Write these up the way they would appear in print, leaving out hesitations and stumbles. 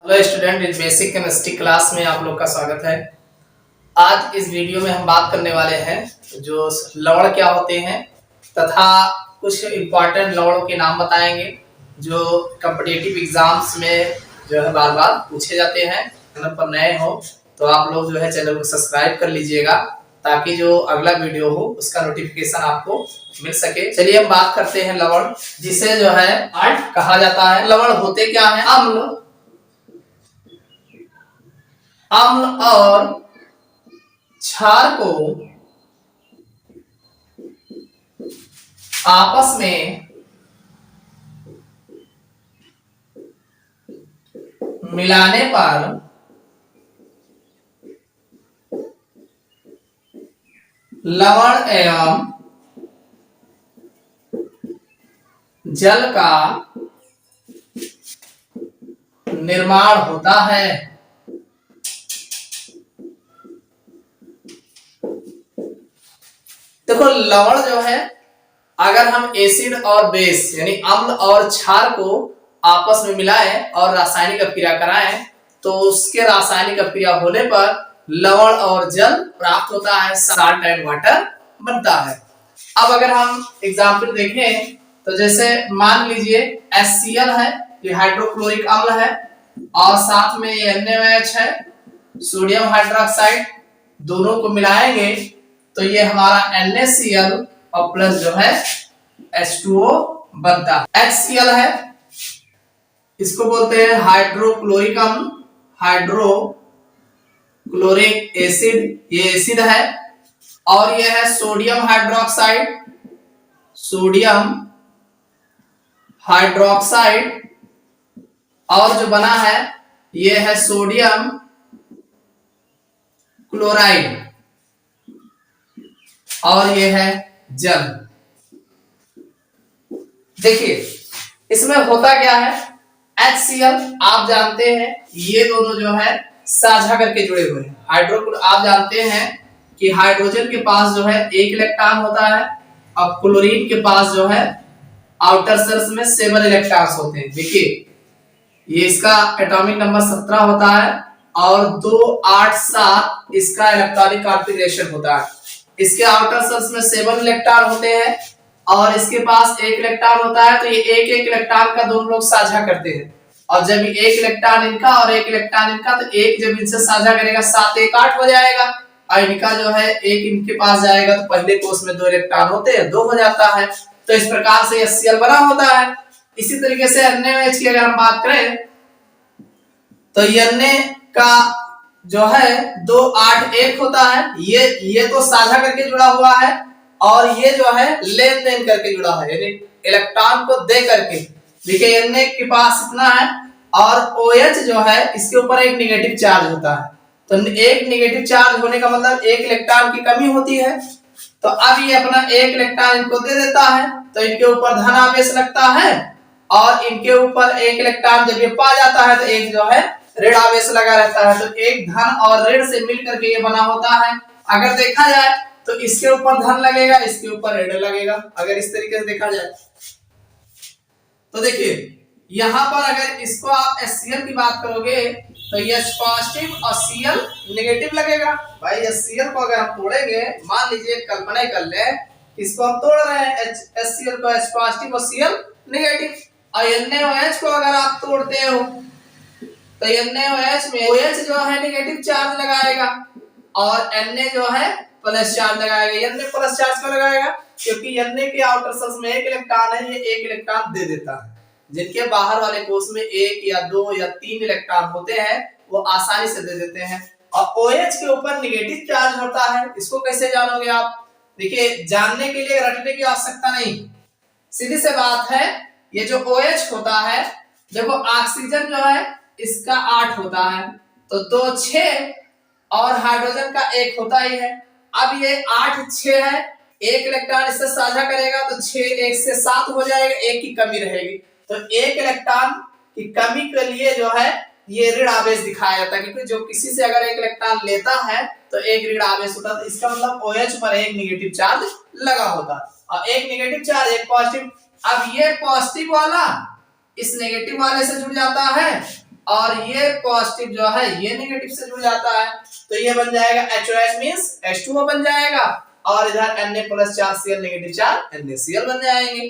Hello student, इस basic chemistry class में आप लोग का स्वागत है। आज इस वीडियो में हम बात करने वाले हैं जो लवण क्या होते हैं तथा कुछ इम्पोर्टेंट लवणों के नाम बताएंगे जो कॉम्पिटिटिव एग्जाम्स में जो है बार बार पूछे जाते हैं। चैनल पर नए हो तो आप लोग जो है चैनल को सब्सक्राइब कर लीजिएगा ताकि जो अगला वीडियो हो उसका नोटिफिकेशन आपको मिल सके। चलिए हम बात करते हैं लवण, जिसे जो है साल्ट कहा जाता है। लवण होते क्या है? अम्ल और क्षार को आपस में मिलाने पर लवण एवं जल का निर्माण होता है। देखो, लवण जो है, अगर हम एसिड और बेस यानी अम्ल और क्षार को आपस में मिलाएं और रासायनिक अभिक्रिया कराएं तो उसके रासायनिक अभिक्रिया होने पर लवण और जल प्राप्त होता है, साल्ट एंड वाटर बनता है। अब अगर हम एग्जाम्पल देखें तो जैसे मान लीजिए HCl है, ये हाइड्रोक्लोरिक अम्ल है, और साथ में ये NaOH है, सोडियम हाइड्रोक्साइड, दोनों को मिलाएंगे तो ये हमारा NaCl और प्लस जो है H2O बनता है। HCl है, इसको बोलते हैं हाइड्रोक्लोरिक अम्ल, हाइड्रोक्लोरिक एसिड, ये एसिड है, और ये है सोडियम हाइड्रोक्साइड, सोडियम हाइड्रोक्साइड, और जो बना है ये है सोडियम क्लोराइड, और ये है जल। देखिए इसमें होता क्या है, HCl आप जानते हैं ये दोनों जो है साझा करके जुड़े हुए हैं। आप जानते हैं कि हाइड्रोजन के पास जो है एक इलेक्ट्रॉन होता है, और क्लोरीन के पास जो है आउटर शेल्स में 7 इलेक्ट्रॉन्स होते हैं। देखिए ये इसका एटॉमिक नंबर 17 होता है और 2 8 7 इसका इलेक्ट्रॉनिक कॉन्फ़िगरेशन होता है। इसके आउटर शेल्स में 7 इलेक्ट्रॉन होते हैं और इसके पास एक इलेक्ट्रॉन होता है, तो ये एक इलेक्ट्रॉन का दोनों लोग साझा करते हैं। और जब एक इलेक्ट्रॉन इनका और एक इलेक्ट्रॉन इनका, तो एक जब इनसे साझा करेगा 7 1 8 हो जाएगा, और इनका जो है एक इनके पास जाएगा तो पहले कोष में 2 इलेक्ट्रॉन होते हैं, 2 हो जाता है। तो इस प्रकार से HCl बना होता है। इसी तरीके से NaOH की अगर हम बात करें तो Na का जो है 2 8 1 होता है, ये तो साझा करके जुड़ा हुआ है, और ये जो है लेन देन करके जुड़ा है, यानी इलेक्ट्रॉन को दे करके। देखिए Na के पास इतना है, और OH जो है इसके ऊपर एक नेगेटिव चार्ज होता है, तो एक नेगेटिव चार्ज होने का मतलब एक इलेक्ट्रॉन की कमी होती है। तो अब ये अपना एक इलेक्ट्रॉन इनको दे देता है, तो इनके ऊपर धन आवेश लगता है, और इनके ऊपर एक इलेक्ट्रॉन जब ये पा जाता है तो एक जो है ऋण आवेश लगा रहता है। तो एक धन और ऋण से मिलकर के ये बना होता है। अगर देखा जाए तो इसके ऊपर धन लगेगा, इसके ऊपर ऋण लगेगा, अगर इस तरीके से देखा जाए तो। देखिए यहां पर अगर इसको आप HCl की बात करोगे तो H पॉजिटिव और Cl नेगेटिव लगेगा। भाई HCl को अगर हम तोड़ेंगे, मान लीजिए कल्पना कर ले इसको हम तोड़ रहे हैं, HCl को H पॉजिटिव और Cl नेगेटिव, और NaOH को अगर आप तोड़ते हो तो NaOH में OH जो है नेगेटिव चार्ज लगाएगा और Na जो है प्लस चार्ज लगाएगा। Na प्लस चार्ज क्यों लगाएगा? क्योंकि Na के आउटर शेल्स में एक इलेक्ट्रॉन है, ये एक इलेक्ट्रॉन दे देता है। जिनके बाहर वाले कोष में 1 या 2 या 3 इलेक्ट्रॉन होते हैं वो आसानी से दे देते हैं, और OH के ऊपर नेगेटिव चार्ज होता है। इसको कैसे जानोगे आप? देखिए जानने के लिए रटने की आवश्यकता नहीं, सीधी सी बात है। ये जो OH होता है, देखो ऑक्सीजन जो है इसका 8 होता है, तो 2 6 और हाइड्रोजन का 1 होता ही है। अब ये 8 6 है, एक इलेक्ट्रॉन इससे साझा करेगा तो 6 1 से 7 हो जाएगा, एक की कमी रहेगी। तो एक इलेक्ट्रॉन की कमी के लिए जो है ये ऋण आवेश दिखाया जाता है, क्योंकि जो किसी से अगर एक इलेक्ट्रॉन लेता है तो एक ऋण आवेश होता है। तो इसका मतलब OH पर एक नेगेटिव चार्ज लगा होता है, और एक नेगेटिव चार्ज एक पॉजिटिव। अब ये पॉजिटिव वाला इस नेगेटिव वाले से जुड़ जाता है और ये पॉजिटिव जो है ये नेगेटिव से जुड़ जाता है, तो ये बन जाएगा HOH मींस H2O बन जाएगा, और इधर Na plus 4 Cl negative 4 NaCl बन जाएंगे।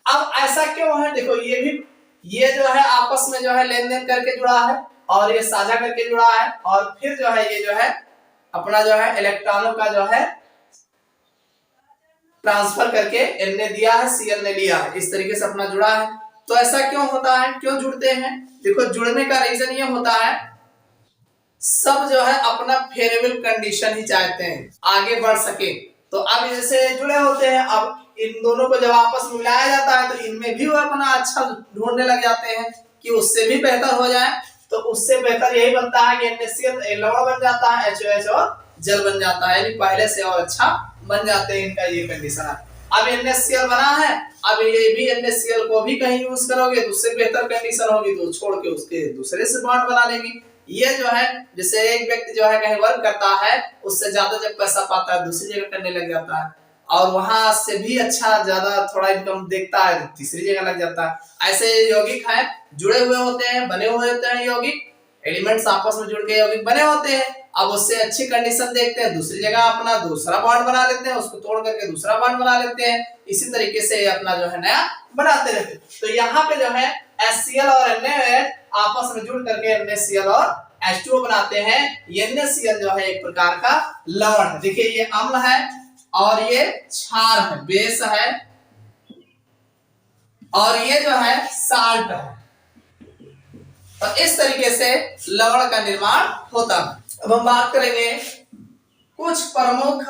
अब ऐसा क्यों है, देखो ये भी, ये जो है आपस में जो है लेन देन करके जुड़ा है और ये साझा करके जुड़ा है, और फिर जो है ये जो है अपना जो है इलेक्ट्रॉनों का जो है ट्रांसफर करके N ने दिया है, Cl ने लिया है, इस तरीके से अपना जुड़ा है। तो ऐसा क्यों होता है, क्यों जुड़ते हैं, देखो जुड़ने का रीजन ये होता है, सब जो है अपना फेवरेबल कंडीशन ही चाहते हैं आगे बढ़ सके। तो अब जैसे जुड़े होते हैं, अब इन दोनों को जब आपस में मिलाया जाता है तो इनमें भी वो अपना अच्छा ढूंढने लग जाते हैं कि उससे भी बेहतर हो जाए। तो उससे बेहतर यही बनता है कि NaCl लवण बन जाता है, HOH और जल बन जाता है, यानी पहले से और अच्छा बन जाते हैं, इनका ये कंडीशन है। अब NaCl बना है, अब ये भी NaCl को भी कहीं यूज करोगे तो उससे बेहतर कंडीशन होगी तो छोड़ के उसके दूसरे से बॉन्ड बना लेंगे। ये जो है जैसे एक व्यक्ति जो है कहीं वर्क करता है, उससे ज्यादा जब पैसा पाता है दूसरी जगह करने लग जाता है, और वहां से भी अच्छा ज्यादा थोड़ा इनकम देखता है तीसरी जगह लग जाता है। ऐसे यौगिक है जुड़े हुए होते हैं, बने हुए होते हैं यौगिक, एलिमेंट्स आपस में जुड़ के यौगिक बने होते हैं। अब उससे अच्छी कंडीशन देखते हैं, दूसरी जगह अपना दूसरा बॉन्ड बना लेते हैं, उसको तोड़ करके दूसरा बॉन्ड बना लेते हैं, इसी तरीके से अपना जो है नया बनाते रहते हैं। तो यहाँ पे जो है HCl और NaOH आपस में जुड़ करके NaCl और H2O बनाते हैं। NaCl जो है एक प्रकार का लवण है, देखिए ये अम्ल है और ये क्षार है, बेस है, और ये जो है साल्ट है। तो इस तरीके से लवण का निर्माण होता है। अब हम बात करेंगे कुछ प्रमुख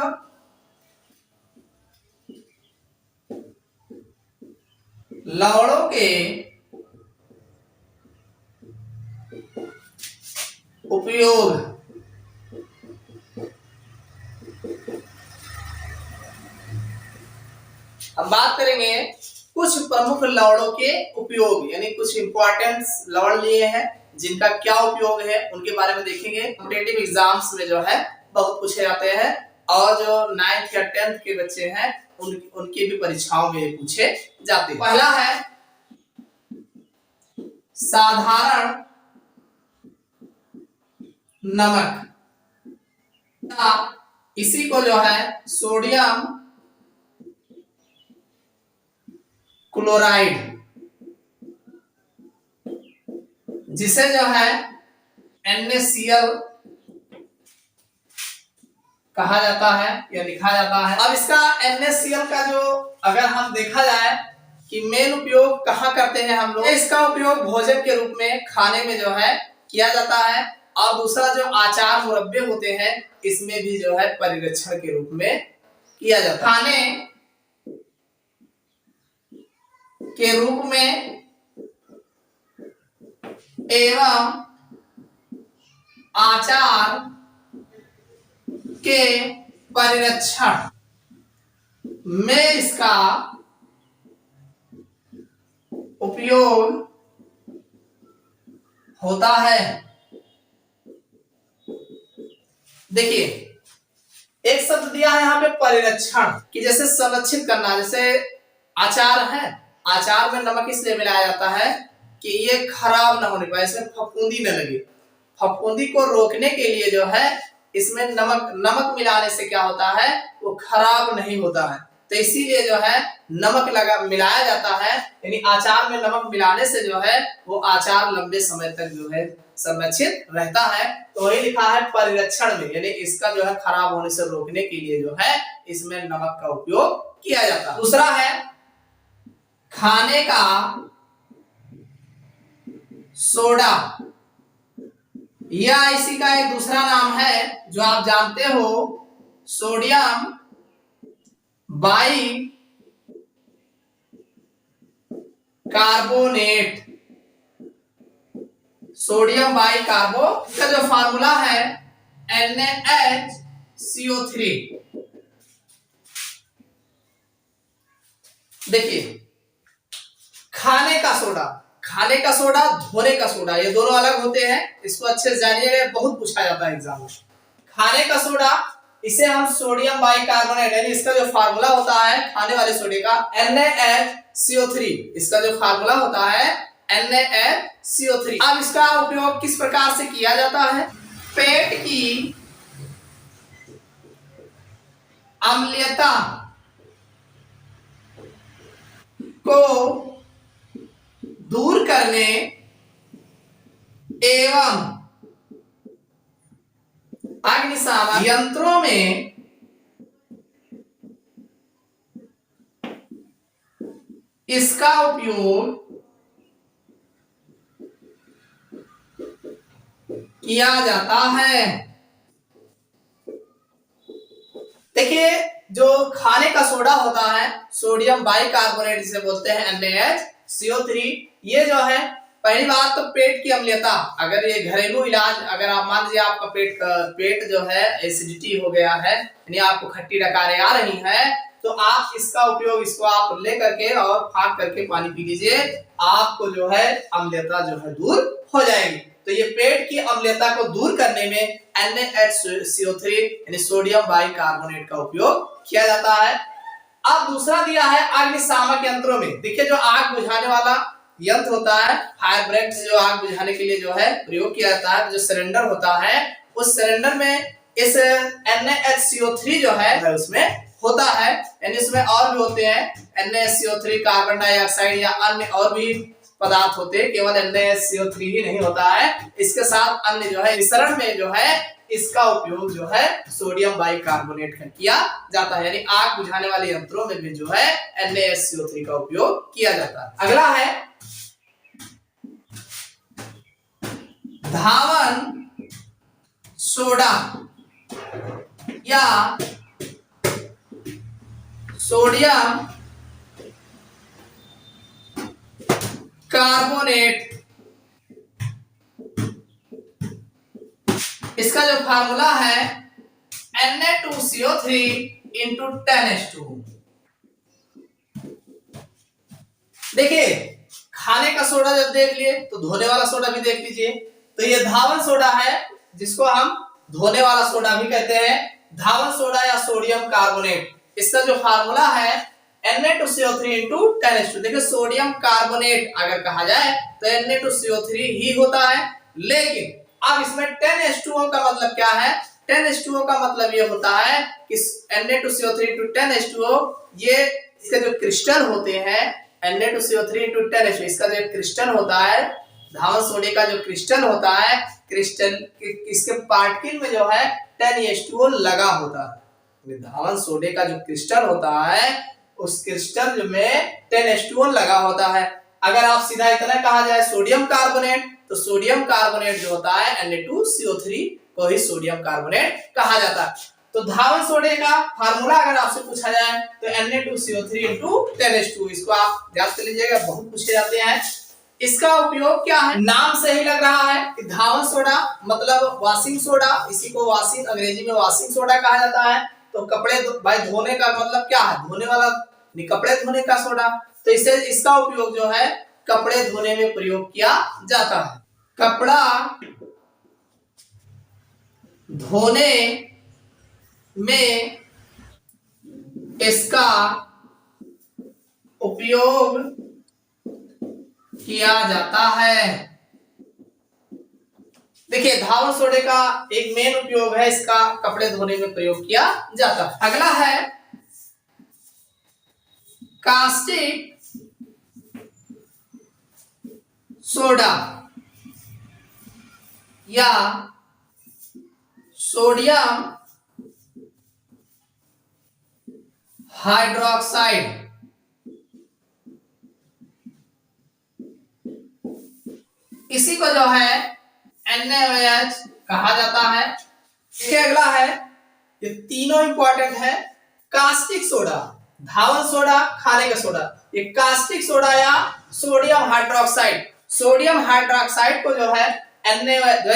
लवणों के उपयोग। हम बात करेंगे कुछ प्रमुख लवणों के उपयोग, यानी कुछ इंपॉर्टेंट लवण लिए हैं जिनका क्या उपयोग है उनके बारे में देखेंगे। कॉम्पिटिटिव एग्जाम्स में जो है बहुत पूछे जाते हैं, और जो 9th या 10th के बच्चे हैं उनकी भी परीक्षाओं में पूछे जाते हैं। पहला है साधारण नमक, इसी को जो है सोडियम क्लोराइड, जिसे जो है NaCl कहा जाता है या लिखा जाता है। अब इसका NaCl का जो अगर हम देखा जाए कि मेन उपयोग कहाँ करते हैं हम लोग, इसका उपयोग भोजन के रूप में खाने में जो है किया जाता है, और दूसरा जो अचार मुरब्बे होते हैं इसमें भी जो है परिरक्षण के रूप में किया जाता है। खाने के रूप में एवं आचार के परिरक्षण में इसका उपयोग होता है। देखिए एक शब्द दिया है यहाँ पे परिरक्षण, कि जैसे संरक्षित करना, जैसे अचार है, अचार में नमक इसलिए मिलाया जाता है कि ये खराब ना होने पाए, इसमें फफूंदी न लगे। फफूंदी को रोकने के लिए जो है इसमें नमक मिलाने से क्या होता है, वो खराब नहीं होता है, तो इसीलिए जो है नमक मिलाया जाता है, यानी अचार में नमक मिलाने से जो है वो अचार लंबे समय तक जो है संरक्षित रहता है। तो वही लिखा है परिरक्षण में, यानी इसका जो है खराब होने से रोकने के लिए जो है इसमें नमक का उपयोग किया जाता है। दूसरा है खाने का सोडा, यह इसी का एक दूसरा नाम है जो आप जानते हो, sodium bicarbonate. Sodium bi carbo, इसका जो फार्मूला है NaHCO3। देखिए खाने का सोडा, खाने का सोडा, धोने का सोडा, ये दोनों अलग होते हैं, इसको अच्छे से जानिएगा, बहुत पूछा जाता है एग्जाम में। खाने का सोडा, इसे हम सोडियम बाइकार्बोनेट, यानी इसका जो फार्मूला होता है खाने वाले सोडे का NaHCO3, इसका जो फार्मूला होता है NaCO3। अब इसका उपयोग किस प्रकार से किया जाता है? पेट की अम्लता को दूर करने एवं अग्निशामक यंत्रों में इसका उपयोग किया जाता है। देखिए, जो खाने का सोडा होता है, सोडियम बाइकार्बोनेट जिसे बोलते हैं NaCO3, ये जो है, पहली बात तो पेट की अम्लता, अगर ये घरेलू इलाज, अगर आप मान लीजिए आपका पेट जो है एसिडिटी हो गया है, यानी आपको खट्टी डकारें आ रही है, तो आप इसका उपयोग, इसको आप ले करके और फाँक करके पानी पी लीजिए, आपको जो है अम्लता जो है दूर हो जाएगी। तो ये पेट की अम्लता को दूर करने में NaCO3 यानी सोडियम बाइकार्बोनेट का उपयोग किया जाता है। अब दूसरा दिया है अग्निशामक यंत्रों में। देखिए, जो आग बुझाने वाला यंत्र होता है, फायर ब्रिगेड से जो आग बुझाने के लिए जो है प्रयोग किया जाता है, जो सिलेंडर होता है, उस सिलेंडर में इस NaCO3 जो है उसमें होता है, यानी इसमें और भी होते हैं NaCO3, कार्बन डाइऑक्साइड या अन्य और भी पदार्थ होते हैं, केवल NaCO3 ही नहीं होता है, इसके साथ अन्य जो है मिश्रण में जो है इसका उपयोग जो है सोडियम बाइकार्बोनेट का किया जाता है, यानी आग बुझाने वाले यंत्रों में भी जो है NaCO3 का उपयोग किया जाता है। अगला है धावन सोडा या सोडियम कार्बोनेट। इसका जो फार्मूला है Na2CO3 × 10H2। देखिए, खाने का सोडा जब देख लिए तो धोने वाला सोडा भी देख लीजिए। तो ये धावन सोडा है, जिसको हम धोने वाला सोडा भी कहते हैं, धावन सोडा या सोडियम कार्बोनेट। इसका जो फार्मूला है Na2CO3 × 10H2। देखिए, सोडियम कार्बोनेट अगर कहा जाए तो Na2CO3 ही होता है, लेकिन अब इसमें 10H2O का मतलब क्या है? 10H2O का मतलब ये होता है कि Na2CO3 × 10H2O, ये इसके जो क्रिस्टल होते हैं, Na2CO3 × 10H2, इसका जो क्रिस्टल होता है, धावन सोडे का जो क्रिस्टल होता है, क्रिस्टल इसके पार्टिकल में जो है 10H2O लगा होता है। धावन सोडे का जो क्रिस्टल होता है, उस क्रिस्टल में 10H2O लगा होता है। अगर आप सीधा इतना कहा जाए सोडियम कार्बोनेट, तो सोडियम कार्बोनेट जो होता है Na2CO3 को ही सोडियम कार्बोनेट कहा जाता है। तो धावन सोडे का फार्मूला अगर आपसे पूछा जाए तो Na2CO3 × 10H2, इसको आप याद कर लीजिएगा, बहुत पूछे जाते हैं। इसका उपयोग क्या है? नाम से ही लग रहा है कि धावन सोडा मतलब वॉशिंग सोडा, इसी को वॉशिंग, अंग्रेजी में वॉशिंग सोडा कहा जाता है। तो कपड़े भाई धोने का मतलब क्या है? धोने वाला, कपड़े धोने का सोडा। तो इसे, इसका उपयोग जो है कपड़े धोने में प्रयोग किया जाता है। कपड़ा धोने में इसका उपयोग किया जाता है। देखिए, धावन सोडे का एक मेन उपयोग है, इसका कपड़े धोने में प्रयोग किया जाता है। अगला है कास्टिक सोडा या सोडियम हाइड्रोक्साइड। इसी को जो है NaOH कहा जाता है। इसके अगला है, ये तीनों इंपॉर्टेंट है, कास्टिक सोडा, धावन सोडा, खाने का सोडा। ये कास्टिक सोडा या सोडियम हाइड्रोक्साइड, सोडियम हाइड्रोक्साइड को जो है Na,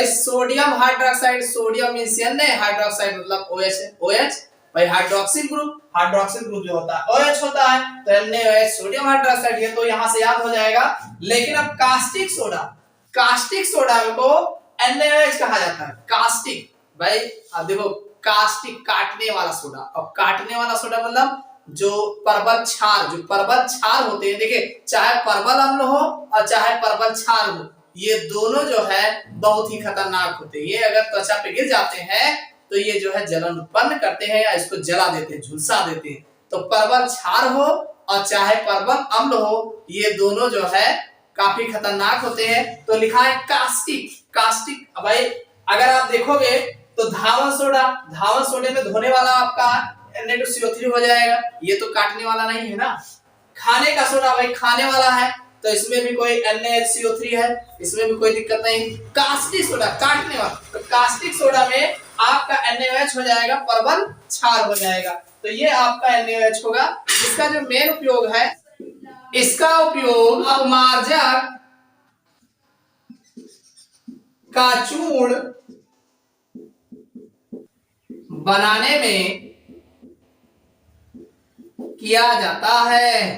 sodium hydroxide, sodium means Na, hydroxide मतलब OH है, OH भाई हाइड्रोक्सिल ग्रुप जो होता है OH होता है, तो NaOH सोडियम हाइड्रोक्साइड, ये तो यहां से याद हो जाएगा। लेकिन अब कास्टिक सोडा को NaOH कहा जाता है। कास्टिक भाई, अब देखो, कास्टिक काटने वाला सोडा, और काटने वाला सोडा मतलब जो परवल क्षार होते हैं, देखिए चाहे परवल अम्ल हो और चाहे परवल क्षार हो, ये दोनों जो है बहुत ही खतरनाक होते हैं। ये अगर त्वचा पे गिर जाते हैं तो ये जो है जलन उत्पन्न करते हैं या इसको जला देते हैं, झुलसा देते हैं। तो परवल क्षार हो और चाहे परवल अम्ल हो, ये दोनों जो है काफी खतरनाक होते हैं। तो लिखा है कास्टिक। भाई अगर आप देखोगे तो धावन सोडे में धोने वाला आपका Na2CO3 हो जाएगा, ये तो काटने वाला नहीं है ना। खाने का सोडा भाई खाने वाला है, तो इसमें भी कोई NaHCO3 है, इसमें भी कोई दिक्कत नहीं। कास्टिक सोडा काटने वाला, तो कास्टिक सोडा में आपका NaOH हो जाएगा, परवल क्षार हो जाएगा। तो ये आपका NaOH होगा। इसका जो मेन उपयोग है, इसका उपयोग अपमार्जक का चूर्ण बनाने में किया जाता है।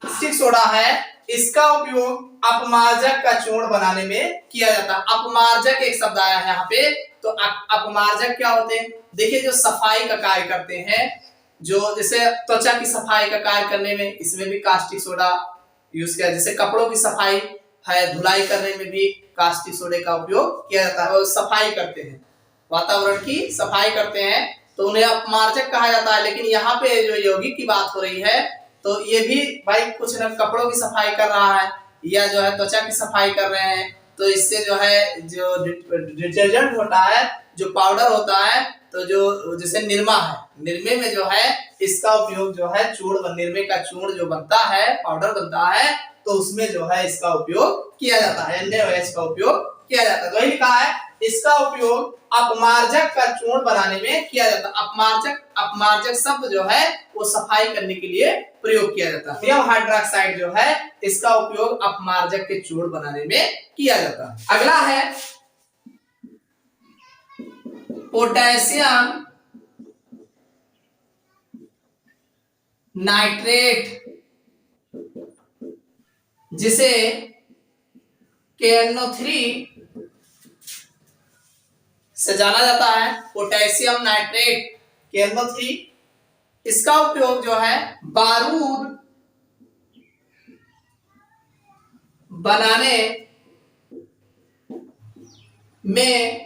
कास्टिक सोडा है, इसका उपयोग अपमार्जक का चूर्ण बनाने में किया जाता है। अपमार्जक एक शब्द आया है यहाँ पे, तो अपमार्जक क्या होते हैं? देखिए जो सफाई का कार्य करते हैं, जो जैसे त्वचा की सफाई का कार्य करने में इसमें भी कास्टिक सोडा यूज किया। जैसे कपड़ों की सफाई है, धुलाई करने में भी कास्टिक सोडे का उपयोग किया जाता है। और सफाई करते हैं, वातावरण की सफाई करते हैं, तो उन्हें अपमार्जक कहा जाता है। लेकिन यहाँ पे जो यौगिक की बात हो रही है, तो ये भी भाई कुछ न कपड़ों की सफाई कर रहा है या जो है त्वचा की सफाई कर रहे हैं, तो इससे जो है जो डिटर्जेंट होता है, जो पाउडर होता है, तो जो जैसे निरमा है, निरमे में जो है इसका उपयोग जो है निरमे का चूर्ण जो बनता है, पाउडर बनता है, तो उसमें जो है इसका उपयोग किया जाता है, NaOH का उपयोग किया जाता है। तो वही लिखा है, इसका उपयोग अपमार्जक का चूर्ण बनाने में किया जाता है। अपमार्जक शब्द जो है वो सफाई करने के लिए प्रयोग किया जाता है। सोडियम हाइड्रोक्साइड जो है इसका उपयोग अपमार्जक के चूर्ण बनाने में किया जाता है। अगला है पोटेशियम नाइट्रेट, जिसे KNO3 से जाना जाता है। पोटेशियम नाइट्रेट KNO3, इसका उपयोग जो है बारूद बनाने में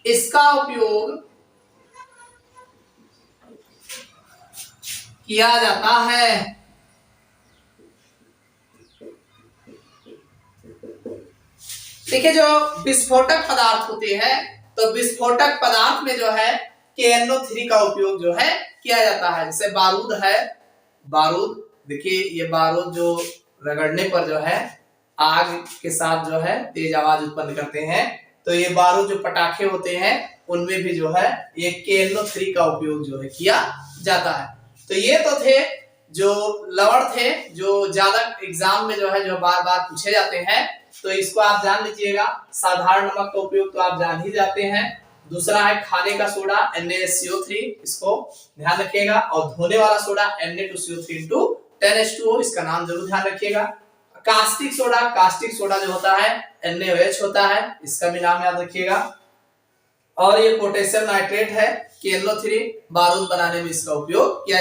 इसका उपयोग किया जाता है। देखिए जो विस्फोटक पदार्थ होते हैं, तो विस्फोटक पदार्थ में जो है KNO3 का उपयोग जो है किया जाता है। जैसे बारूद है, बारूद देखिए ये बारूद जो रगड़ने पर जो है आग के साथ जो है तेज आवाज उत्पन्न करते हैं, तो ये बारूद जो पटाखे होते हैं उनमें भी जो है ये KNO3 का उपयोग जो है किया जाता है। तो ये तो थे जो लवण थे, जो ज्यादा एग्जाम में जो है जो बार बार पूछे जाते हैं, तो इसको आप जान लीजिएगा। साधारण नमक का उपयोग तो आप जान ही जाते हैं। दूसरा है खाने का सोडा NaCO3, इसको ध्यान रखिएगा। और धोने वाला सोडा Na2CO3 10H2O, इसका नाम जरूर ध्यान रखिएगा। कास्टिक सोडा जो होता है NaOH होता है, इसका भी नाम याद रखिएगा। और ये पोटेशियम नाइट्रेट है KNO3, बारूद बनाने में इसका उपयोग किया